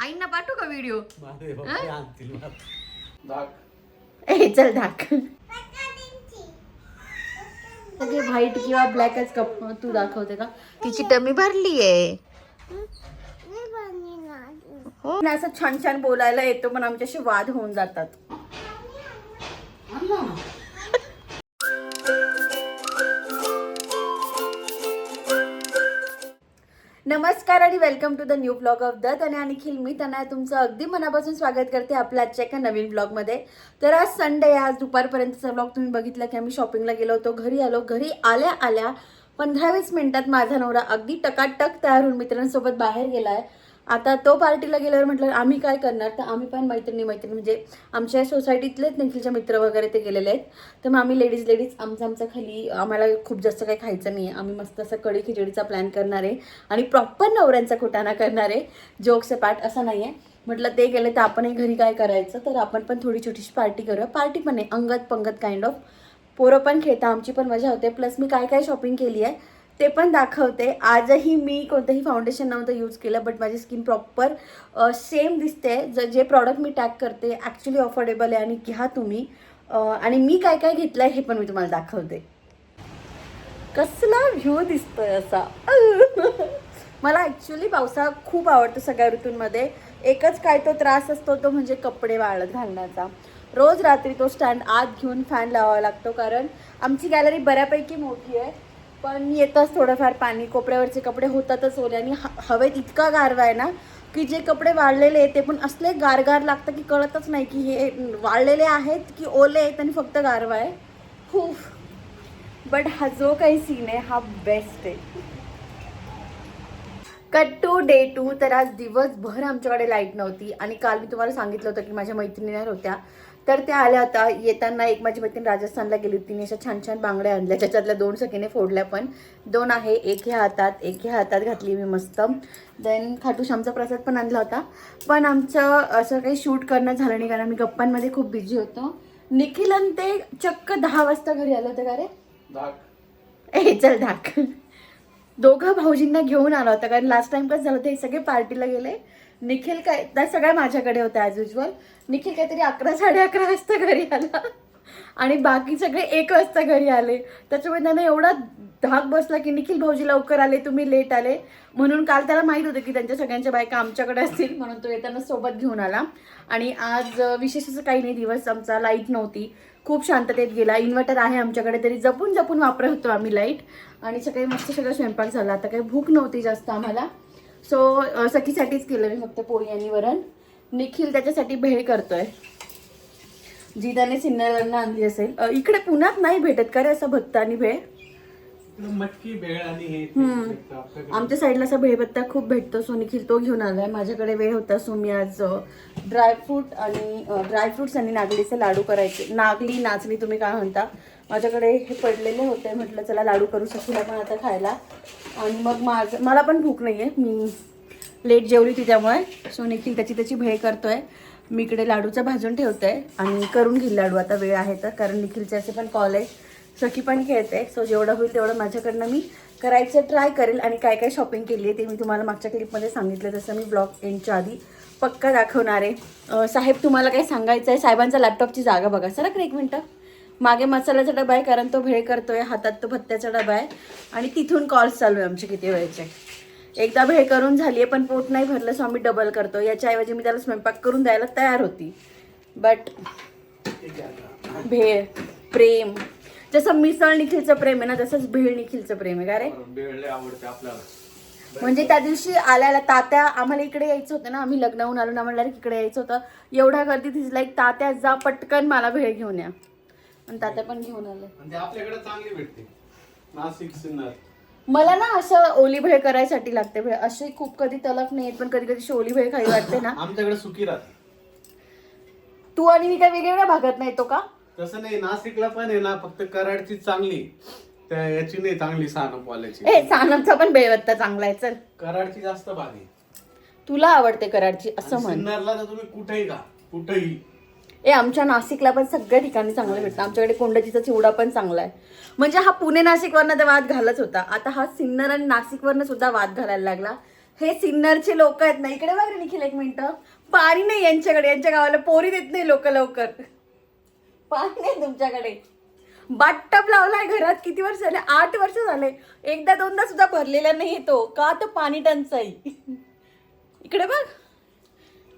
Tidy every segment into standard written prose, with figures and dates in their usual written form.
आईंना पाठवू का व्हिडिओ? चल दाख. सगळे व्हाईट किंवा ब्लॅकच कप तू दाखवते का? तिची टमी भरली आहे. हो ना, असं छान छान बोलायला येतो पण आमच्याशी वाद होऊन जातात. नमस्कार आणि welcome to the new blog of the Tanaya Nikhil. मी तनया तुमचं अगदी मनापासून स्वागत करते आपल्या आजच्या एका नवीन ब्लॉगमध्ये. तर आज संडे, आज दुपारपर्यंतचा ब्लॉग तुम्ही बघितला की आम्ही शॉपिंगला गेलो होतो. घरी आलो. घरी आल्या आल्या 15-20 मिनिटात माझा नवरा अगदी टकाटक तयार होऊन मित्रांसोबत बाहेर गेलाय. आता तो पार्टीला गेल्यावर म्हटलं आम्ही काय करणार, तर आम्ही पण मैत्रिणी म्हणजे आमच्या सोसायटीतलेच निखिलचे मित्र वगैरे ते गेलेले आहेत. तर मग आम्ही लेडीज आमचा खाली, आम्हाला खूप जास्त काही खायचं नाही आहे. आम्ही मस्त असं कढी खिचडीचा प्लॅन करणार आहे आणि प्रॉपर नवऱ्यांचा कुटाणा करणार आहे. जोक्स पार्ट असं नाही आहे. म्हटलं ते गेले तर आपणही घरी काय करायचं, तर आपण पण थोडी छोटीशी पार्टी करूया. पार्टी पण नाही, अंगत पंगत काइंड ऑफ. पोरं पण खेळता, आमची पण मजा होते. प्लस मी काय काय शॉपिंग केली आहे ते पण दाखवते. आजही मी कोणतंही फाउंडेशन नव्हतं यूज केलं, बट माझी स्किन प्रॉपर सेम दिसते. जे प्रॉडक्ट मी टॅग करते ॲक्च्युली अफोर्डेबल आहे आणि घ्या तुम्ही. आणि मी काय काय घेतलं आहे हे पण मी तुम्हाला दाखवते. कसला व्ह्यू दिसतोय असा. मला ॲक्च्युली पावसाळा खूप आवडतो सगळ्या ऋतूंमध्ये. एकच काय तो त्रास असतो तो म्हणजे कपडे वाळत घालण्याचा. रोज रात्री तो स्टँड आत घेऊन फॅन लावावा लागतो, कारण आमची गॅलरी बऱ्यापैकी मोठी आहे पण येतच थोडंफार पाणी. कोपऱ्यावरचे कपडे होतातच ओले आणि हवेत इतका गारवा आहे ना की जे कपडे वाळलेले ते पण असले गारगार लागतं की कळतच नाही की हे वाळलेले आहेत की ओले आहेत आणि फक्त गारवा आहे. खूप. बट हा जो काही सीन आहे हा बेस्ट आहे. Cut to day 2. तर आज दिवसभर आमच्याकडे लाईट नव्हती आणि काल मी तुम्हाला सांगितलं होतं की माझ्या मैत्रिणी होत्या, तर त्या आल्या होत्या. येताना एक माझी मैत्रीण राजस्थानला गेली होती. तिने अशा छान छान बांगड्या आणल्या, ज्याच्यातल्या 2 सखीने फोडल्या पण. 2 आहे, एक ह्या हातात घातली मी मस्त. देन खाटूश्यामचा प्रसाद पण आणला होता. पण आमचं असं काही शूट करणं झालं नाही कारण आम्ही गप्पांमध्ये खूप बिझी होतो. निखिल आणि ते चक्क 10 वाजता घरी आलं होतं का रे? चल धाक. दोघं भाऊजींना घेऊन आला होता, कारण लास्ट टाइम कसं झालं ते सगळे पार्टीला गेले. निखिल काय त्या सगळ्या माझ्याकडे होत्या ॲज युजल. निखिल काहीतरी 11-11:30 वाजता घरी आला आणि बाकी सगळे 1 वाजता घरी आले. त्याच्यामुळे त्यांना एवढा धाक बसला की निखिल भाऊजी लवकर आले, तुम्ही लेट आले. म्हणून काल त्याला माहीत होतं की त्यांच्या सगळ्यांच्या बायका आमच्याकडे असतील, म्हणून तो येताना सोबत घेऊन आला. आणि आज विशेष असं काही नाही. दिवस आमचा लाईट नव्हती, खूप शांततेत गेला. इन्व्हर्टर आहे आमच्याकडे तरी जपून जपून वापरत होतो आम्ही लाईट. आणि सकाळी मस्त सगळं स्वयंपाक झाला. आता काही भूक नव्हती जास्त आम्हाला, सो सखीसाठीच केलं मी फक्त पोळी आणि वरण. निखिल त्याच्यासाठी भेळ करतोय जी त्याने सिन्नरला आणली असेल. इकडे पुण्यात नाही भेटत का रे असं भत्ता आणि भेळ? मटकी भेळ आणि हे आमच्या साईडला असा भेळभत्ता खूप भेटतो. सो निखिल तो घेऊन आलाय. माझ्याकडे वेळ होता सो मी आज ड्रायफ्रुट्स आणि नागलीचे लाडू करायचे. नाचणी तुम्ही काय म्हणता. माझ्याकडे हे पडलेले होते, म्हटलं चला लाडू करू सखीला पण आता खायला. आणि मग मला पण भूक नाही आहे, मी लेट जेवली होती त्यामुळे. सो निखिल त्याची भेळ करतोय. मी इकडे लाडूचा भाजून ठेवतोय आणि करून घेईल लाडू आता वेळ आहे तर, कारण निखिलचे असे पण कॉल आहे. सखी पण खेळते. सो जेवढं होईल तेवढं माझ्याकडनं मी करायचं ट्राय करेल. आणि काय काय शॉपिंग केली आहे ते मी तुम्हाला मागच्या क्लिपमध्ये सांगितलं, तसं मी ब्लॉग एंडच्या आधी पक्का दाखवणार आहे. साहेब तुम्हाला काही सांगायचं आहे? साहेबांचा लॅपटॉपची जागा बघा. सरक रे 1 मिनटं. मागे मसाल्याचा डबा आहे कारण तो भेळ करतोय, हातात तो भत्त्याचा डबा आहे आणि तिथून कॉल्स चालू आहे आमचे किती वेळचे. एकदा भेळ करून झाली आहे पण पोट नाही भरलं, सो आम्ही डबल करतो. याच्याऐवजी मी त्याला स्वयंपाक करून द्यायला तयार होती, बट भेळ प्रेम, जसं मिसळ निखिलचं प्रेम आहे ना तसंच भेळ निखिलचं प्रेम आहे. का रे? भेळ आवडते आपल्याला. म्हणजे त्या दिवशी आल्याला तात्या, आम्हाला इकडे यायचं होतं ना, आम्ही लग्नाहून आलो ना, म्हणलं इकडे यायचं होतं. एवढ्या गर्दीत दिसला एक तात्या जा पटकन मला भेळ घेऊन या, आणि तात्या पण घेऊन आले. म्हणजे आपल्याकडे चांगली भेटते नाशिक सिन्नर. मला ना असं ओली भेळ करायसाठी लागते भेळ. अशी खूप कधी तलक नाही पण कधी कधी ओली भेळ खाई वाटते ना. आमच्याकडे सुकी राहते. तू आणि मी काय वेगवेगळ्या भागात नाही तो का? तसं नाही, नाशिकला पण आहे ना, फक्त कराडची चांगली, त्या याची नाही चांगली, सानपवाल्याची. सानपचा पण भेळवत्ता चांगला आहे. चल, कराडची जास्त भारी. तुला आवडते कराडची असं म्हण. सिन्नरला तर तुम्ही कुठेही का कुठेही. आमच्या नाशिकला पण सगळ्या ठिकाणी चांगलं भेटतं. आमच्याकडे कोंडाचीचा चिवडा पण चांगला आहे. म्हणजे हा पुणे नाशिकवरनं तर वाद घालच होता, आता हा सिन्नर आणि नाशिकवरनं सुद्धा वाद घालायला लागला. हे सिन्नरचे लोक आहेत ना, इकडे बघ रे निखिल एक मिनिट, पाणी नाही यांच्याकडे, यांच्या गावाला पोरी देत नाही लोक लवकर, पाणी नाही तुमच्याकडे. बाथटब लावलाय घरात, किती वर्ष झाले, 8 वर्ष झाले, एकदा दोनदा सुद्धा भरलेला नाही तो, का तर पाणी टंचाई. इकडे बघ,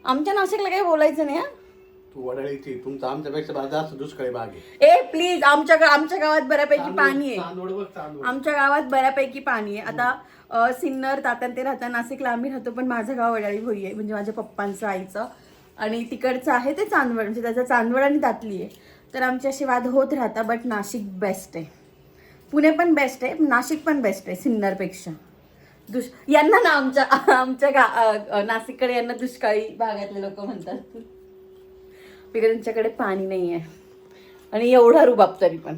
आमच्या नाशिकला काही बोलायचं नाही. हा तू वडाळीची, तुमचा आमच्यापेक्षा जास्त दुष्काळी भाग आहे. ए प्लीज, आमच्या गावात बऱ्यापैकी पाणी आहे. चांदवड बघ, चांदवड. आमच्या गावात बऱ्यापैकी पाणी आहे. आता सिन्नर तात्यान ते राहतात, नाशिकला आम्ही राहतो, पण माझं गाव वडाळी भोई आहे, म्हणजे माझ्या पप्पांचं आईचं, आणि तिकडचं आहे ते चांदवड, म्हणजे त्याचं चांदवड आणि दातली आहे. तर आमचे असे वाद होत राहतात. बट नाशिक बेस्ट आहे, पुणे पण बेस्ट आहे, नाशिक पण बेस्ट आहे सिन्नरपेक्षा. यांना ना आमच्या नाशिककडे यांना दुष्काळी भागातले लोक म्हणतात, बिकॉज त्यांच्याकडे पाणी नाही आहे. आणि एवढा रुबाब तरी पण.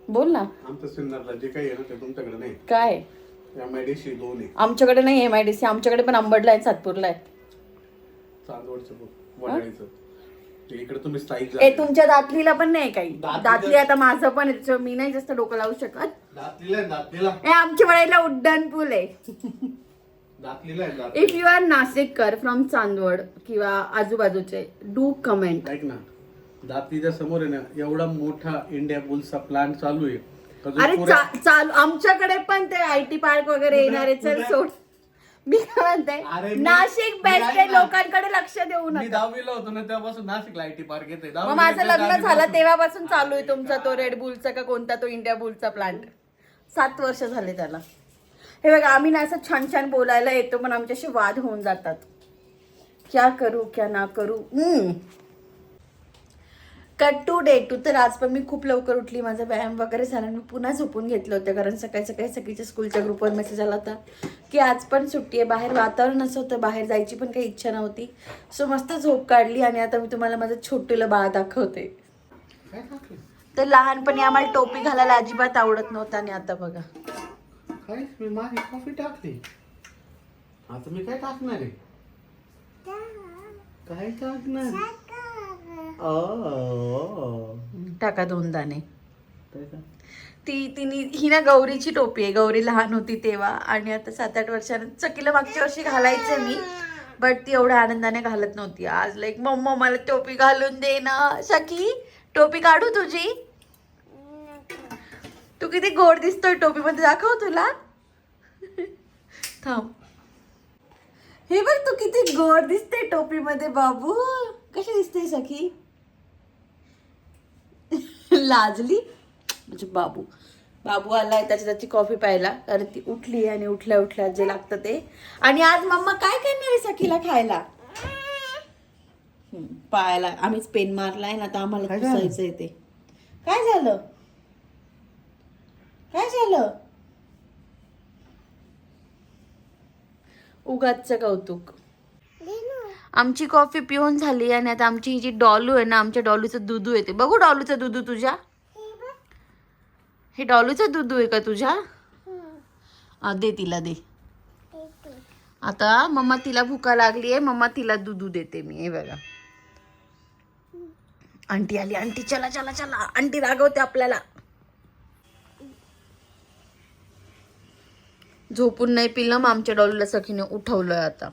बोल ना. आमचं सिन्नरला जे काही आहे ना ते तुमच्याकडे नाही. काय MIDC 2 आहे. आमच्याकडे नाही MIDC, आमच्याकडे पण अंबडला आहे, सातपूरला आहे. चांदवडचं बघ, वडाळीचं. ते इकडे तुम्ही स्थायिक ए तुमच्या दातलीला पण नाही काही. दातलीला- दातली आता माझं पण आहे, त्याच्यावर मी नाही जास्त डोकं लावू शकत. दातलीला ए आमच्या वडाईला उड्डाण पूल आहे. दातलीला आहे, दातली. इफ यू आर नाशिककर फ्रॉम चांदवड किंवा आजूबाजूचे, डू कमेंट. ऐक ना, दातलीच्या समोर आहे ना एवढा मोठा इंडिया बुल्सचा प्लांट चालू आहे का जो अरे पुऱ्या- चालू, आमच्याकडे पण ते IT पार्क वगैरे येणार आहे. चल सोड, मी काय अरे म्हणते, मी- नाशिक मी बेस्ट ऐक आहे, ना. लोकांकडे लक्ष देऊ मी नका. 10वीला होतो ना तेव्हापासून नाशिकला IT पार्क येते. मग माझं लग्न झालं तेव्हापासून चालू आहे तुमचा तो रेड बुलचा का कोणता तो इंडिया बुलचा प्लांट. 7 वर्ष झाले त्याला. हे बघा, आम्ही ना असं छान छान बोलायला येतो, पण आमच्याशी वाद होऊन जातात. क्या करू क्या ना करू. Cut to day two. तर आज पण मी खूप लवकर उठली, माझा व्यायाम वगैरे झाला, मी पुन्हा झोपून घेतलं होतं, कारण सकाळी सकाळी सगळीच्या स्कूलच्या ग्रुपवर मेसेज आला होता की आज पण सुट्टी आहे. बाहेर वातावरण असं होतं, बाहेर जायची पण काही इच्छा नव्हती. सो मस्त झोप काढली, आणि आता मी तुम्हाला माझं छोटूला बाळ दाखवते. तर लहानपणी आम्हाला टोपी घालायला अजिबात आवडत नव्हतं, आणि आता बघा. काय मी माझी कॉफी टाकली, आता मी काय टाकणार आहे, काय टाकणार. टाका 2 दाणे. ही ना गौरीची टोपी आहे. गौरी लहान होती तेव्हा, आणि आता 7-8 वर्षांनी. चकीला मागच्या वर्षी घालायचं मी, बट ती एवढ्या आनंदाने घालत नव्हती. आज लाईक मम्मा मला टोपी घालून दे ना. सखी टोपी काढू तुझी. तू किती गोड दिसतोय टोपीमध्ये, दाखव तुला. थांब, हे बघ तू किती गोड दिसते टोपीमध्ये. बाबू कशी दिसते सखी. लाजली म्हणजे बाबू आलाय त्याची कॉफी प्यायला, कारण ती उठली, आणि उठल्या उठल्या जे लागतं ते. आणि आज मम्मा काय करणार आहे सखीला खायला. पायाला आम्हीच पेन मारलाय ना, आता आम्हाला पुसायचंय ते. काय झालं. उगाचचं कौतुक. आमची कॉफी पिऊन झाली, आणि आता आमची ही जी डॉलू आहे ना, आमच्या डॉलूचं दुधू येते. बघू डॉलूचं दुधू तुझ्या. हे डॉलूचं दुधू आहे का तुझ्या. दे तिला, दे. आता मम्मा तिला भुका लागली आहे, मम्मा तिला दुधू देते मी. हे बघा, आंटी आली. आंटी चला चला चला, आंटी रागवते आपल्याला. झोपून नाही पिलं, मग आमच्या डॉलूला सखीने उठवलंय. आता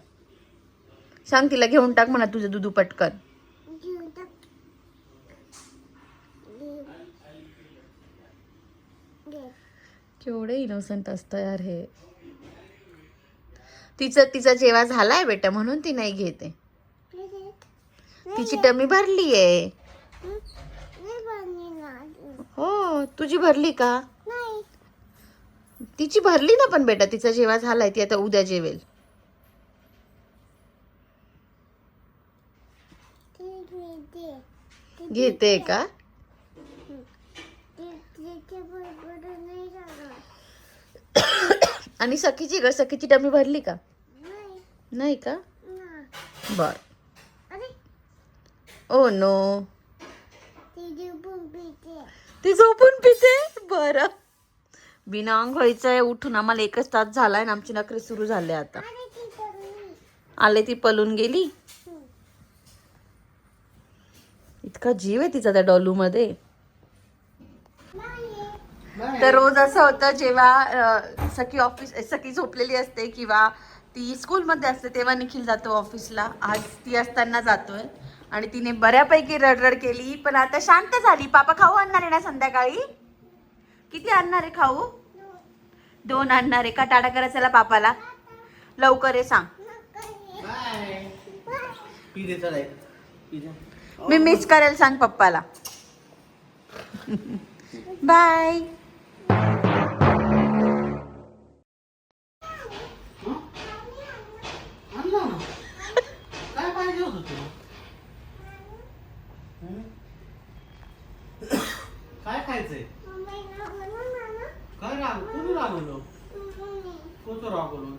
सांग तिला घेऊन टाक म्हणा तुझं दुधू पटकन. केवढे इनोसंट असतं यार हे. तिचा जेवा झालाय बेटा, म्हणून ती नाही घेते. तिची टमी भरली आहे. हो, तुझी भरली का. तिची भरली ना पण बेटा, तिचा जेवा झालाय, ती आता उद्या जेवेल. घेते का. आणि सखीची टमी भरली का. नाही का. बर. ओ नो, ती झोपून पिते. बर, बिना आंघोळीचं उठून आम्हाला 1 तास झालाय, आणि आमची नखरे सुरू झाले. आता आले, ती पळून गेली. इतका जीव आहे तिचा त्या डॉलू मध्ये. तर रोज असं होतं, जेव्हा सखी सखी झोपलेली असते किंवा ती स्कूलमध्ये असते तेव्हा निखिल जातो ऑफिसला. आज ती असताना जातोय आणि तिने बऱ्यापैकी रडरड केली पण आता शांत झाली. पापा खाऊ आणणार आहे ना संध्याकाळी? किती आणणार आहे खाऊ? 2 आणणार आहे का? टाटा करा चला पापाला. लवकर आहे सांग. मी मिस करेल सांग पप्पाला. बाय. काय पाहिजे होतं तुला? काय खायचंय? काय कोणी रागवलं? कोणतं रागवलं?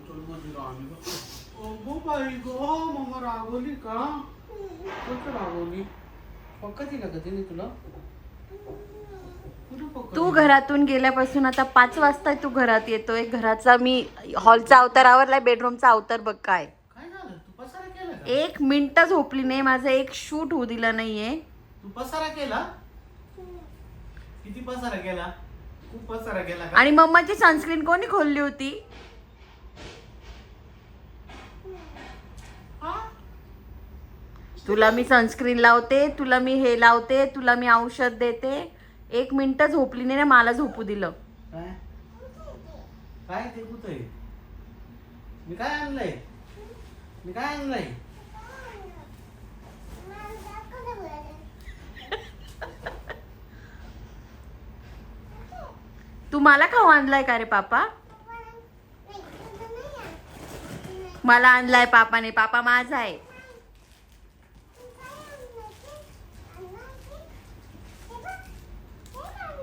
बाई गो मम्मा रागवली का? कोणतं रागवली? पक्का दिला का तिने तुला? तू घरातून गेल्यापासून आता 5 वाजता तू घरात येतोय. घराचा मी हॉलचा अवतार आवरलाय, बेडरूमचा अवतार बघ काय. काय झालं? तू पसारा केला का? 1 मिनिट झोपली नाही. माझं एक शूट होऊ दिलं नाहीये. तू पसारा केला? किती पसारा केला? खूप पसारा केला का? आणि मम्माची सनस्क्रीन कोणी खोलली होती? तुला मी सनस्क्रीन लावते, तुला मी हे लावते, तुला मी औषध देते. 1 मिनिट झोपली नाही ना, मला झोपू दिलं. काय काय ते कुठे? मी काय आणलंय? मी काय आणलंय? तू मला खाऊ आणलाय का रे पापा? मला आणलाय पापाने. पापा माझा आहे.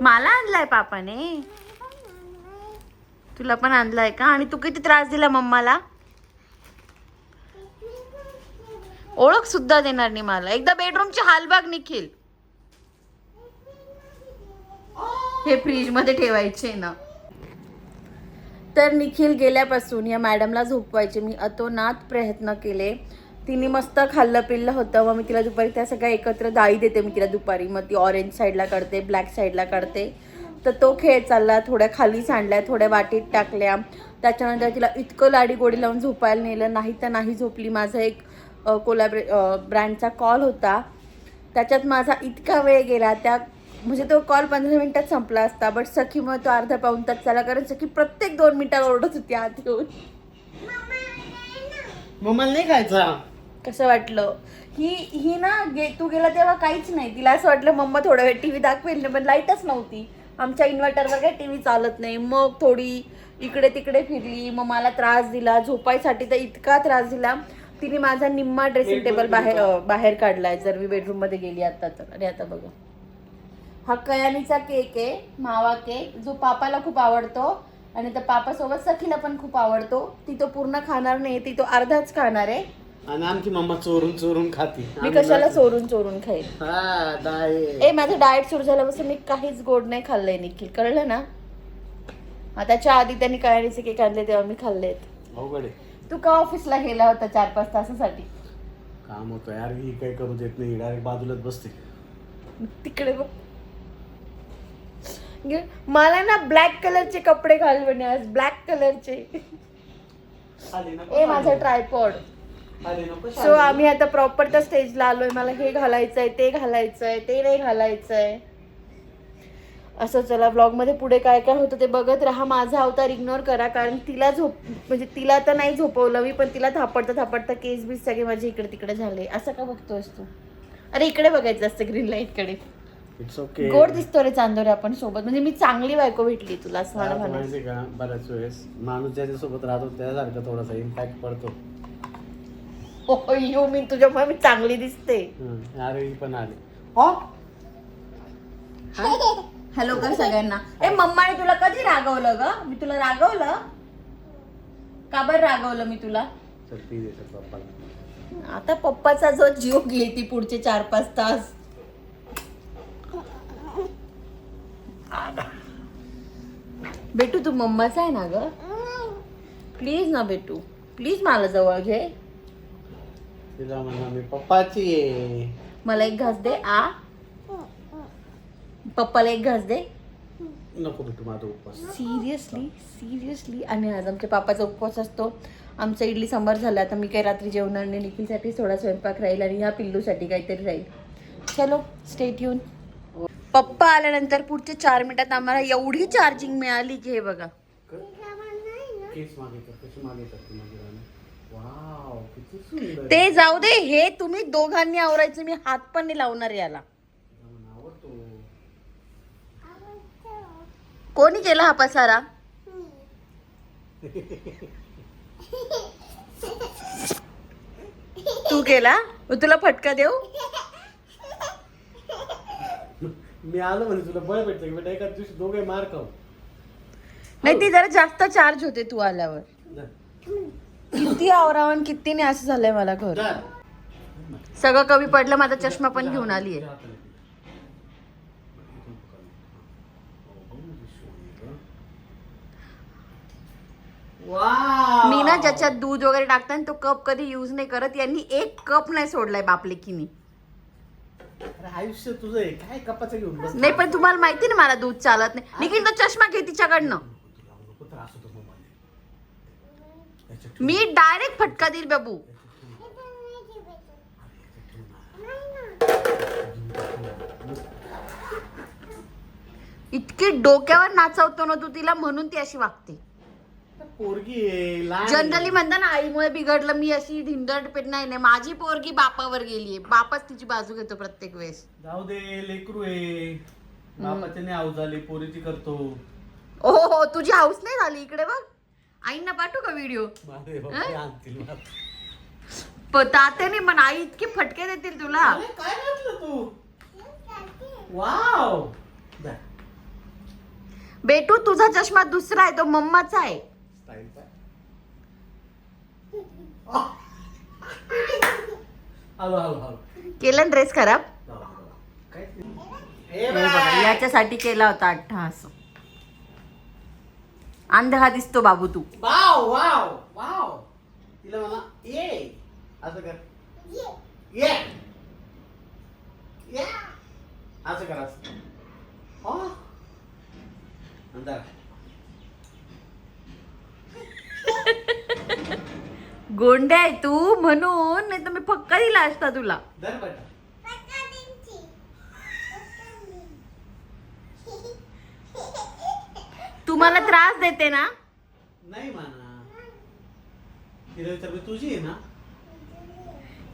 मला आणलाय पापाने. तुला पण आणलाय का? आणि तू किती त्रास दिला मम्माला? ओळख सुद्धा देणार नाही मला. एकदा बेडरूमची हाल बघ निखिल. हे फ्रीज मध्ये ठेवायचे ना. तर निखिल गेल्यापासून या मॅडमला झोपवायचे मी अतोनात प्रयत्न केले. तिने मस्त खाल्लं पिल्लं होतं. मग मी तिला दुपारी त्या सगळ्या एकत्र डाळी देते मी तिला दुपारी. मग ती ऑरेंज साईडला काढते, ब्लॅक साईडला काढते. तर तो खेळ चालला. थोड्या खाली सांडल्या, थोड्या वाटीत टाकल्या. त्याच्यानंतर तिला इतकं लाडी गोडी लावून झोपायला नेलं. नाही तर नाही झोपली. माझा एक ब्रँडचा कॉल होता. त्याच्यात माझा इतका वेळ गेला. म्हणजे तो कॉल 15 मिनिटात संपला असता. बट सखीमुळे तो अर्धा पाऊण तास झाला. कारण सखी प्रत्येक 2 मिनिटाला ओरडत होती आत येऊन. मम्माला नाही खायचा. कसं वाटलं? ही ना तू गेला तेव्हा काहीच नाही. तिला असं वाटलं मम्मा थोडा वेळ टीव्ही दाखवेल ना, पण लाईटच नव्हती. आमच्या इन्व्हर्टरवर काही टीव्ही चालत नाही. मग थोडी इकडे तिकडे फिरली. मग मला त्रास दिला झोपायसाठी. तर इतका त्रास दिला तिने माझा निम्मा ड्रेसिंग टेबल बाहेर काढलाय. जर मी बेडरूम मध्ये गेली आता तर. आणि आता बघा, हा कयानीचा केक आहे, मावा केक, जो पापाला खूप आवडतो. आणि त्या पापासोबत सखीला पण खूप आवडतो. ती तो पूर्ण खाणार नाही, ती तो अर्धाच खाणार आहे. आणि आमची मम्मा चोरून चोरून खाती. मी कशाला चोरून चोरून खाईल? माझं डाएट सुरू झाल्यापासून मी काहीच गोड नाही खाल्लंय निखिल, कळलं ना? त्याच्या आधी त्यांनी कयानीचे केक आणले तेव्हा मी खाल्लेत. अवघड आहे. तू का ऑफिसला गेला होता 4-5 तासासाठी? काम होतं यार. ही काही करू देत नाही. डायरेक्ट बाजूलाच बसते. तिकडे बघ. मला ना ब्लॅक कलरचे कपडे घाल म्हणे आज. ब्लॅक कलरचे. ए माझा ट्रायपॉड. सो आम्ही आता प्रॉपर त्या स्टेजला आलोय. मला हे घालायचंय, ते घालायचंय, ते नाही घालायचंय. असं चला ब्लॉग मध्ये पुढे काय काय होतं ते बघत राहा. माझा अवतार इग्नोर करा. कारण तिला म्हणजे तिला तर नाही झोपवलं मी, पण तिला थापडता केस बीस सगळे माझे इकडे तिकडे झाले. असं का बघतोयस तू? अरे इकडे बघायचं असतं, ग्रीन लाईट कडे. It's okay. गोड दिसतो रे चांदोरे आपण सोबत. म्हणजे मी चांगली बायको भेटली तुला असं मला म्हणायचं का. बऱ्याच वेळेस माणूस ज्याच्यासोबत राहतो त्यासारखा थोडासा इम्पॅक्ट पडतो. हो मी तुझ्यामुळे मी चांगली दिसते. अरे ही पण आली. हॅलो कर सगळ्यांना. मम्माने तुला कधी रागवलं ग? मी तुला रागवलं का? बरं रागवलं मी तुला? चल पी दे चल पप्पाला. आता पप्पाचा जो जीव घेईल ती पुढचे 4-5 तास. बेटू तू मम्माचा आहे ना ग? प्लीज ना बेटू, प्लीज मला जवळ घे. तिला म्हणा मी पप्पाची आहे. मला एक घास दे. पप्पाला एक घास दे. नको भेटू माझा उपवास. सिरियसली. आणि आज आमच्या पापाचा उपवास असतो. आमचा इडली सांबार झाला. आता मी काही रात्री जेवणार नाही. निखिलसाठी थोडा स्वयंपाक राहील आणि ह्या पिल्लूसाठी काहीतरी राहील. चलो स्टे ट्यून. पप्पा आल्यानंतर पुढच्या 4 मिनिटात आम्हाला एवढी चार्जिंग मिळाली की हे बघा. केस मागे कशी मागे करते माझी राणी. वाव किती सुंदर. ते जाऊ दे, हे तुम्ही दोघांनी आवरायचं. मी हात पण नाही लावणार याला. आवडतो. कोणी केला हा पसारा? तू केला? तुला फटका देऊ? मी आलो म्हणजे तुला बळ भेटतं की बेटा. एका दिवशी दोघे मार खाऊ. नाही, ती जरा जास्त चार्ज होते तू आल्यावर. जा. किती आवरावण किती नाही असं झालंय मला घर. जा. सगळं कमी पडलं. माझा चष्मा पण घेऊन आलीये. वाव. मी ना ज्याच्यात दूध वगैरे टाकताना तो कप कधी युज नाही करत. यांनी 1 कप नाही सोडलाय बापलेकीनी. अरे आयुष्य तुझं आहे काय कपाचं घेऊन बस. नाही पण तुम्हाला माहिती ना मला दूध चालत नाही. निखिल तो चष्मा घे तिच्याकडनं. नको त्रास होतो मोबाईल. मी डायरेक्ट फटका देईल बाबू. इतकी डोक्यावर नाचवतो ना तू तिला, म्हणून ती अशी वागते. पोरगी आहे लहान. जनरली म्हणता ना आईमुळे बिघडलं. मी अशी धिंडट पेट नाही. माझी पोरगी बापावर गेलीये. बापच तिची बाजू घेतो प्रत्येक वेळेस. जाऊ दे लेकरू आहे. बापाचे नाही आऊ झाले पोरीची करतो. हो तुझी हाऊस नाही झाली. इकडे बघ. आईंना पाठवू का व्हिडिओ? माझे बाबा आणतील मला. तात्याने पण आई इतके फटके देतील तुला. अरे, काय घातलं तू? वाव. जा. बेटू तुझा चष्मा दुसरा आहे. तो मम्माचा आहे. स्टाईल पाय. हळू. केला ड्रेस खराब. काय ते? हे बघा, याच्यासाठी केला होता अट्टहास. अंधळा दिसतो बाबू तू. वाव. तिला म्हणा ये असं कर. ये असं कर असं. अंधार. गोंड्या आहे तू म्हणून, नाही तर मी फक्का दिला असता तुला. धर बेटा. तू मला त्रास देते ना. नाही म्हणा. तिला विचार मी तुझी आहे ना.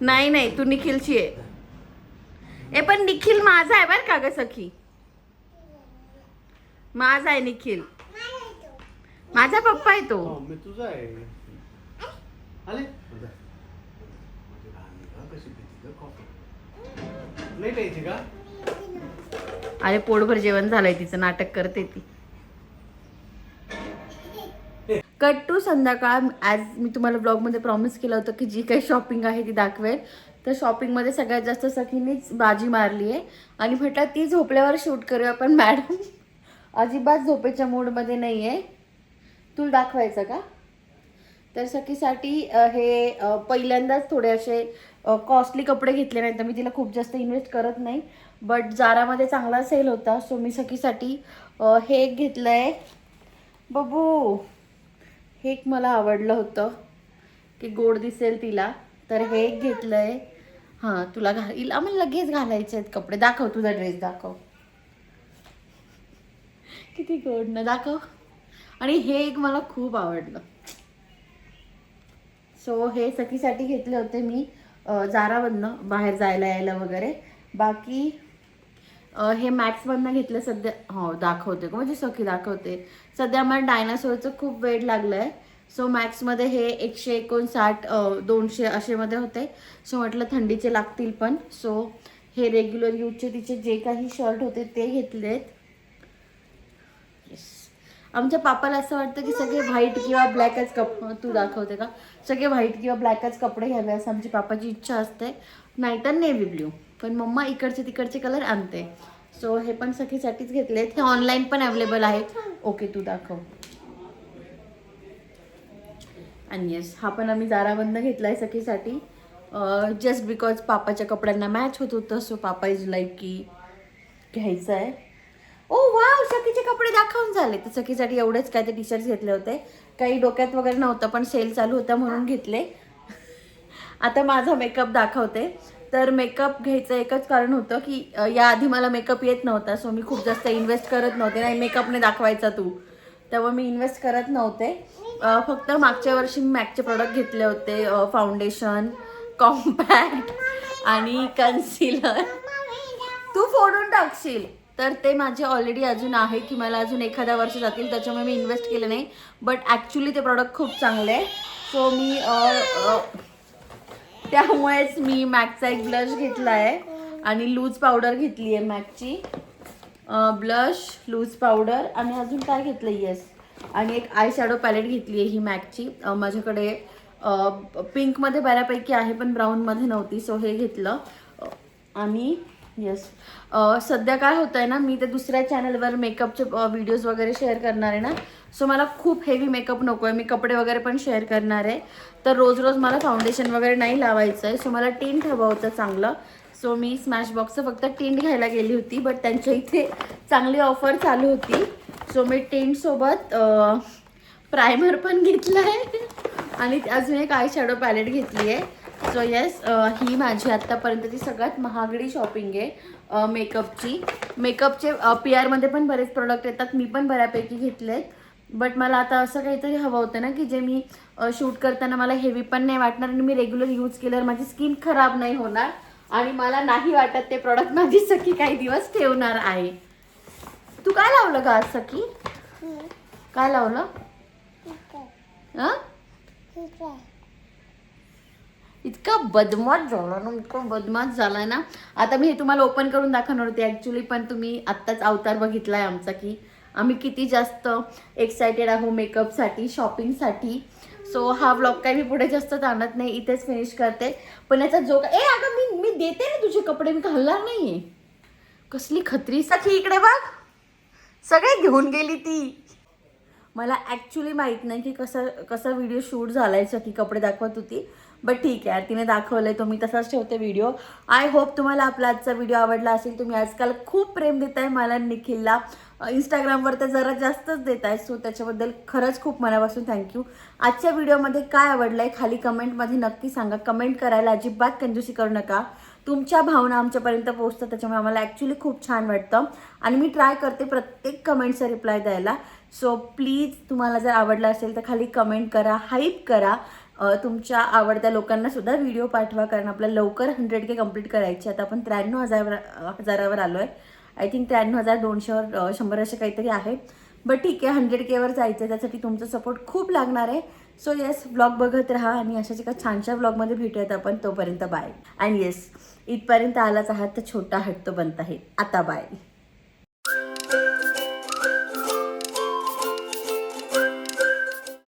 नाही तू निखिलची आहे. ए पण निखिल माझा आहे बरं का ग सखी. माझा आहे निखिल. माझा पप्पा आहे तो. हो, मी तुझा आहे. आले माझी राणी का कशी पिती ग कॉफी. नाही प्यायची का? अरे पोटभर जेवण झालंय तिचं. नाटक करते ती. कट टू संध्याकाळ. आज मी तुम्हाला ब्लॉगमध्ये प्रॉमिस केलं होतं की जी काही शॉपिंग आहे ती दाखवेल. तर शॉपिंगमध्ये सगळ्यात जास्त सखीनेच बाजी मारली आहे. आणि म्हटलं ती झोपल्यावर शूट करूया. पण मॅडम अजिबात झोपेच्या मूडमध्ये नाही आहे. तुला दाखवायचं का? तर सखीसाठी हे पहिल्यांदाच थोडे असे कॉस्टली कपडे घेतले नाही. तर मी तिला खूप जास्त इन्व्हेस्ट करत नाही. बट जारामध्ये चांगला सेल होता. सो मी सखीसाठी हे एक घेतलं आहे. बबू हे एक मला आवडलं होतं की गोड दिसेल तिला. तर हे एक घेतलं आहे. हां तुला आम्हाला लगेच घालायचे आहेत कपडे. दाखव तुझा ड्रेस दाखव. किती गोड ना. दाखव. आणि हे एक मला खूप आवडलं. सो हे सखीसाठी घेतले होते मी जारामधनं बाहेर जायला यायला वगैरे. बाकी हे मॅक्समधनं घेतलं सध्या. हो दाखवते का म्हणजे सखी दाखवते. सध्या मला डायनासोरचं खूप वेड लागलं आहे. सो मॅक्समध्ये हे 159 200 असेमध्ये होते. सो म्हटलं थंडीचे लागतील पण. सो हे रेग्युलर यूजचे तिचे जे काही शर्ट होते ते घेतले आहेत. येस. आमच्या पापाला असं वाटतं की सगळे व्हाईट किंवा ब्लॅकच तू दाखवते का? सगळे व्हाईट किंवा ब्लॅकच कपडे घ्यावे असं आमची पापाची इच्छा असते. नाहीतर नेव्ही ब्ल्यू. पण मम्मा इकडचे तिकडचे कलर आणते. सो हे पण सखीसाठीच घेतलेत. हे ऑनलाईन पण अवेलेबल आहेत. ओके तू दाखव. आणि येस हा पण आम्ही जारामधनं घेतला आहे सखीसाठी. जस्ट बिकॉज पापाच्या कपड्यांना मॅच होत होतं. सो पापा इज लाईक की घ्यायचं आहे. ओ वाव, सखीचे कपडे दाखवून झाले. तर सखीसाठी एवढेच काय ते टी शर्ट घेतले होते. काही डोक्यात वगैरे नव्हतं, पण सेल चालू होता म्हणून घेतले. आता माझा मेकअप दाखवते. तर मेकअप घ्यायचं एकच कारण होतं की याआधी मला मेकअप येत नव्हता. सो मी खूप जास्त इन्व्हेस्ट करत नव्हते. नाही, मेकअपने दाखवायचा तू, तेव्हा मी इन्व्हेस्ट करत नव्हते. फक्त मागच्या वर्षी मी मॅकचे प्रोडक्ट घेतले होते. फाउंडेशन, कॉम्पॅक्ट आणि कन्सिलर. तू फोडून टाकशील. तर ते माझे ऑलरेडी अजून आहे की मला अजून एखाद्या वर्ष जातील, त्याच्यामुळे मी इन्व्हेस्ट केलं नाही. बट ॲक्च्युली ते प्रॉडक्ट खूप चांगले आहे. सो मी त्यामुळेच मी मॅकचा एक ब्लश घेतला आहे आणि लूज पावडर घेतली आहे मॅकची. ब्लश, लूज पावडर आणि अजून काय घेतलं, येस, आणि एक आय शॅडो पॅलेट घेतली आहे ही मॅकची. माझ्याकडे पिंकमध्ये बऱ्यापैकी आहे पण ब्राऊनमध्ये नव्हती, सो हे घेतलं. आणि येस, सध्या काय होतं आहे ना, मी ते दुसऱ्या चॅनलवर मेकअपचे व्हिडिओज वगैरे शेअर करणार आहे ना. सो मला खूप हेवी मेकअप नको आहे. मी कपडे वगैरे पण शेअर करणार आहे. तर रोज रोज मला फाउंडेशन वगैरे नाही लावायचं आहे. सो मला टिंट हवं होतं चांगलं. सो मी स्मॅशबॉक्सचं फक्त टिंट घ्यायला गेली होती, बट त्यांच्या इथे चांगली ऑफर चालू होती. सो मी टिंटसोबत प्रायमर पण घेतला आहे आणि अजून एक आय शॅडो पॅलेट घेतली आहे. सो येस, ही माझी आत्तापर्यंतची सगळ्यात महागडी शॉपिंग आहे मेकअपची. मेकअपचे PR मध्ये पण बरेच प्रोडक्ट येतात, मी पण बऱ्यापैकी घेतलेत. बट मला आता असं काहीतरी हवं होतं ना की जे मी शूट करताना मला हेवी पण नाही वाटणार आणि मी रेग्युलर यूज केल्यावर माझी स्किन खराब नाही होणार. आणि मला नाही वाटत ते प्रॉडक्ट माझी सखी काही दिवस ठेवणार आहे. तू काय लावलं का आज सखी? काय लावलं? इतका बदमाश झाला ना, इतका बदमाश झालाय ना. आता मी हे तुम्हाला ओपन करून दाखवणार होते ॲक्च्युली, पण तुम्ही आत्ताच अवतार बघितलाय आमचा की आम्ही किती जास्त एक्सायटेड आहोत मेकअपसाठी, शॉपिंगसाठी. सो हा व्लॉग काही मी पुढे जास्त ताणत नाही, इथेच फिनिश करते. पण याचा जो अगं मी देते ना तुझे कपडे, मी घालणार नाहीये. कसली खत्री सखी, इकडे बघ, सगळे घेऊन गेली ती. मला ॲक्च्युली माहीत नाही की कसा व्हिडिओ शूट झालाय, सखी कपडे दाखवत होती. बट ठीक आहे, तिने दाखवलंय तो मी तसाच ठेवते व्हिडिओ. आय होप तुम्हाला आपला आजचा व्हिडिओ आवडला असेल. तुम्ही आजकाल खूप प्रेम देताय मला, निखिलला. इंस्टाग्रामवर तर जरा जास्तच देत आहे. सो त्याच्याबद्दल खरंच खूप मनापासून थँक्यू. आजच्या व्हिडिओमध्ये काय आवडलं आहे खाली कमेंटमध्ये नक्की सांगा. कमेंट करायला अजिबात कंजूसी करू नका. तुमच्या भावना आमच्यापर्यंत पोहोचतात, त्याच्यामुळे आम्हाला ॲक्च्युली खूप छान वाटतं आणि मी ट्राय करते प्रत्येक कमेंटचा रिप्लाय द्यायला. सो प्लीज तुम्हाला जर आवडलं असेल तर खाली कमेंट करा, हाईप करा. तुमच्या आवडत्या लोकांना सुद्धा व्हिडिओ पाठवा, कारण आपल्याला लवकर 100K कंप्लीट करायची. आता आपण 93,000वर आलो आहे. आय थिंक 93,200वर 100 असे काहीतरी आहे. बट ठीक आहे, 100Kवर जायचं आहे, त्यासाठी तुमचा सपोर्ट खूप लागणार आहे. सो येस, ब्लॉग बघत राहा आणि अशाच एका छानशा ब्लॉगमध्ये भेटूयात आपण. तोपर्यंत बाय. अँड येस, इथपर्यंत आलाच आहात तर छोटा हट्ट बनत आहे. आता बाय.